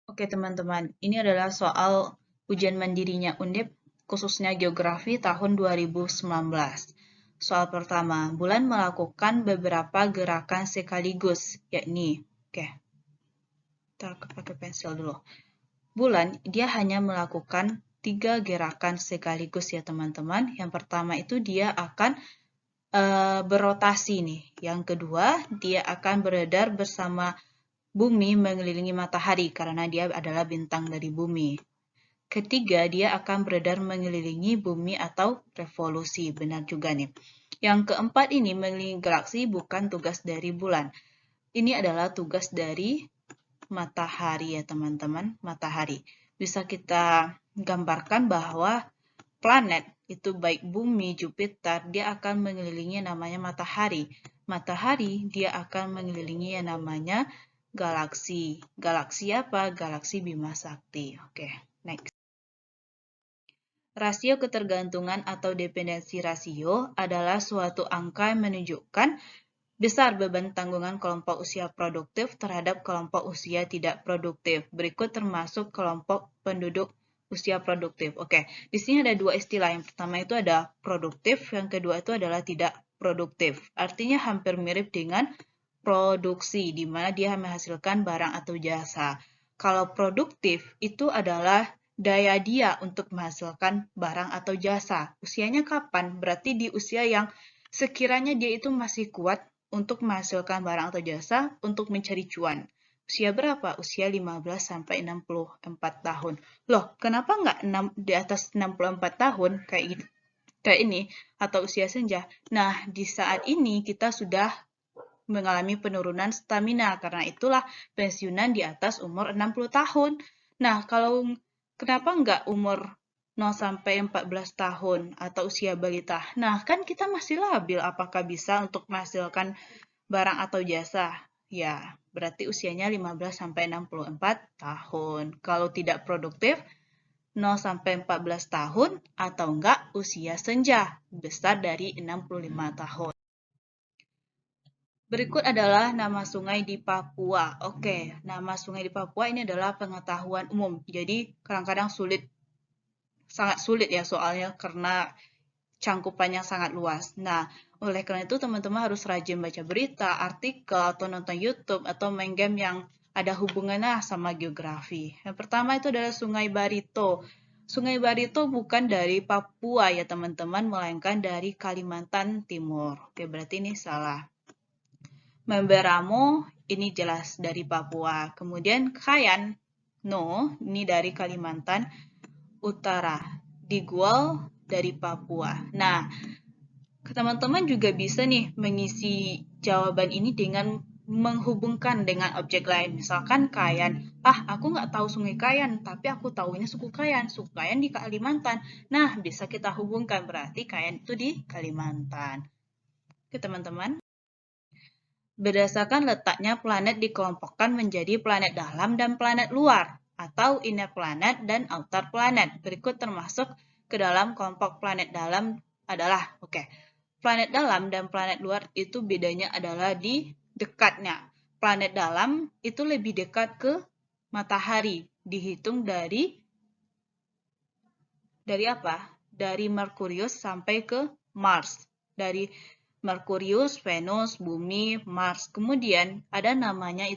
Oke teman-teman, ini adalah soal ujian mandirinya Undip, khususnya geografi tahun 2019. Soal pertama, Bulan melakukan beberapa gerakan sekaligus, yakni, kita pakai pensil dulu. Bulan, dia hanya melakukan 3 gerakan sekaligus ya teman-teman. Yang pertama itu dia akan berotasi nih. Yang kedua, dia akan beredar bersama bumi mengelilingi matahari karena dia adalah bintang dari bumi. Ketiga, dia akan beredar mengelilingi bumi atau revolusi. Benar juga nih. Yang keempat ini mengelilingi galaksi bukan tugas dari bulan. Ini adalah tugas dari matahari ya teman-teman. Matahari. Bisa kita gambarkan bahwa planet itu baik bumi, Jupiter, dia akan mengelilingi namanya matahari. Matahari dia akan mengelilingi yang namanya galaksi. Galaksi apa? Galaksi Bima Sakti. Oke, next. Rasio ketergantungan atau dependensi rasio adalah suatu angka yang menunjukkan besar beban tanggungan kelompok usia produktif terhadap kelompok usia tidak produktif. Berikut termasuk kelompok penduduk usia produktif. Oke, di sini ada dua istilah. Yang pertama itu ada produktif, yang kedua itu adalah tidak produktif. Artinya hampir mirip dengan produksi, di mana dia menghasilkan barang atau jasa. Kalau produktif itu adalah daya dia untuk menghasilkan barang atau jasa. Usianya kapan? Berarti di usia yang sekiranya dia itu masih kuat untuk menghasilkan barang atau jasa untuk mencari cuan. Usia berapa? Usia 15-64 tahun. Loh, kenapa nggak di atas 64 tahun kayak ini atau usia senja? Nah, di saat ini kita sudah mengalami penurunan stamina. Karena itulah pensiunan di atas umur 60 tahun. Nah, kenapa nggak umur 0 sampai 14 tahun atau usia balita? Nah, kan kita masih labil apakah bisa untuk menghasilkan barang atau jasa? Ya, berarti usianya 15 sampai 64 tahun. Kalau tidak produktif, 0 sampai 14 tahun atau enggak usia senja, besar dari 65 tahun. Berikut adalah nama sungai di Papua. Oke, nama sungai di Papua ini adalah pengetahuan umum. Jadi kadang-kadang sangat sulit ya soalnya karena cangkupannya sangat luas. Nah, oleh karena itu teman-teman harus rajin baca berita, artikel, atau nonton YouTube, atau main game yang ada hubungannya sama geografi. Yang pertama itu adalah Sungai Barito. Sungai Barito bukan dari Papua ya teman-teman, melainkan dari Kalimantan Timur. Oke, berarti ini salah. Memberamo ini jelas dari Papua. Kemudian Kayan, no, ini dari Kalimantan Utara. Digual dari Papua. Nah, teman-teman juga bisa nih mengisi jawaban ini dengan menghubungkan dengan objek lain. Misalkan Kayan. Aku nggak tahu Sungai Kayan, tapi aku tahunya suku Kayan. Suku Kayan di Kalimantan. Nah, bisa kita hubungkan. Berarti Kayan itu di Kalimantan. Oke, teman-teman. Berdasarkan letaknya planet dikelompokkan menjadi planet dalam dan planet luar, atau inner planet dan outer planet. Berikut termasuk ke dalam kelompok planet dalam adalah, planet dalam dan planet luar itu bedanya adalah di dekatnya. Planet dalam itu lebih dekat ke matahari, dihitung dari apa? Dari Merkurius sampai ke Mars. Dari Merkurius, Venus, Bumi, Mars. Kemudian ada namanya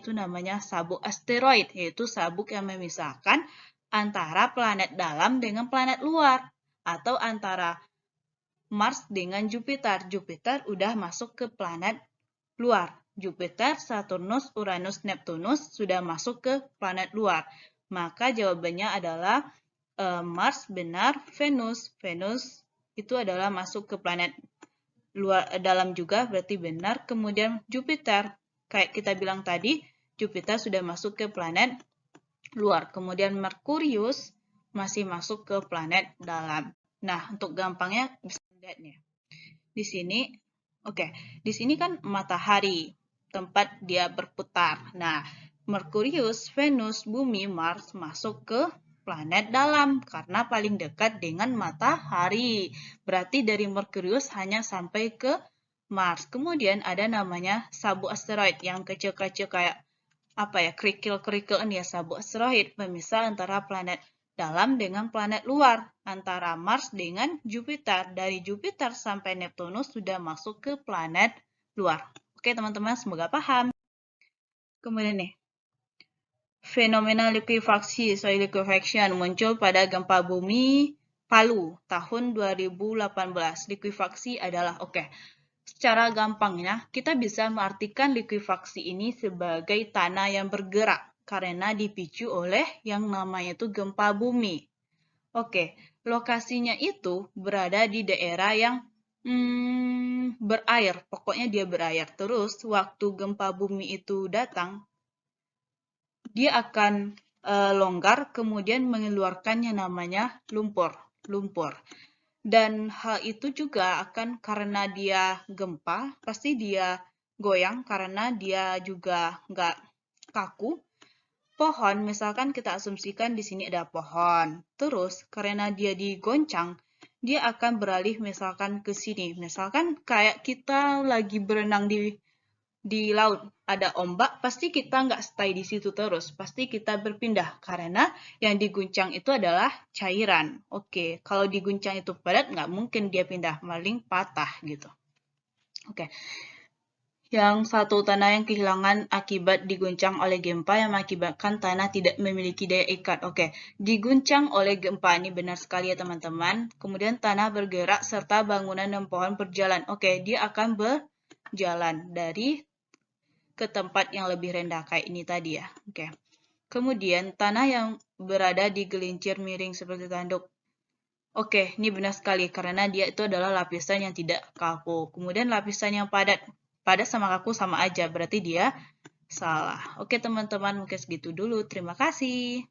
sabuk asteroid, yaitu sabuk yang memisahkan antara planet dalam dengan planet luar, atau antara Mars dengan Jupiter. Jupiter udah masuk ke planet luar. Jupiter, Saturnus, Uranus, Neptunus sudah masuk ke planet luar. Maka jawabannya adalah Mars benar, Venus itu adalah masuk ke planet luar dalam juga berarti benar. Kemudian Jupiter, kayak kita bilang tadi, Jupiter sudah masuk ke planet luar. Kemudian Merkurius masih masuk ke planet dalam. Nah, untuk gampangnya bisa lihat nih. Di sini, di sini kan matahari, tempat dia berputar. Nah, Merkurius, Venus, Bumi, Mars masuk ke planet dalam karena paling dekat dengan matahari. Berarti dari Merkurius hanya sampai ke Mars. Kemudian ada namanya sabuk asteroid yang kecil-kecil kayak kerikil-kerikil ya sabuk asteroid, pemisah antara planet dalam dengan planet luar, antara Mars dengan Jupiter. Dari Jupiter sampai Neptunus sudah masuk ke planet luar. Oke teman-teman, semoga paham. Kemudian nih, fenomena likuifaksi, soil liquefaction, muncul pada gempa bumi Palu tahun 2018. Likuifaksi adalah, secara gampangnya kita bisa mengartikan likuifaksi ini sebagai tanah yang bergerak karena dipicu oleh yang namanya itu gempa bumi. Lokasinya itu berada di daerah yang berair, pokoknya dia berair. Terus waktu gempa bumi itu datang, dia akan longgar kemudian mengeluarkan yang namanya lumpur. Dan hal itu juga akan karena dia gempa, pasti dia goyang karena dia juga nggak kaku. Pohon, misalkan kita asumsikan di sini ada pohon. Terus karena dia digoncang, dia akan beralih misalkan ke sini. Misalkan kayak kita lagi berenang di laut, ada ombak, pasti kita nggak stay di situ terus. Pasti kita berpindah karena yang diguncang itu adalah cairan. Kalau diguncang itu padat, nggak mungkin dia pindah, maling patah gitu. Yang satu, tanah yang kehilangan akibat diguncang oleh gempa yang mengakibatkan tanah tidak memiliki daya ikat. Diguncang oleh gempa, ini benar sekali ya teman-teman. Kemudian tanah bergerak serta bangunan dan pohon berjalan. Dia akan berjalan dari ke tempat yang lebih rendah kayak ini tadi ya. Kemudian tanah yang berada di gelincir miring seperti tanduk. Ini benar sekali karena dia itu adalah lapisan yang tidak kaku. Kemudian lapisan yang padat sama kaku sama aja, berarti dia salah. Teman-teman, mungkin segitu dulu. Terima kasih.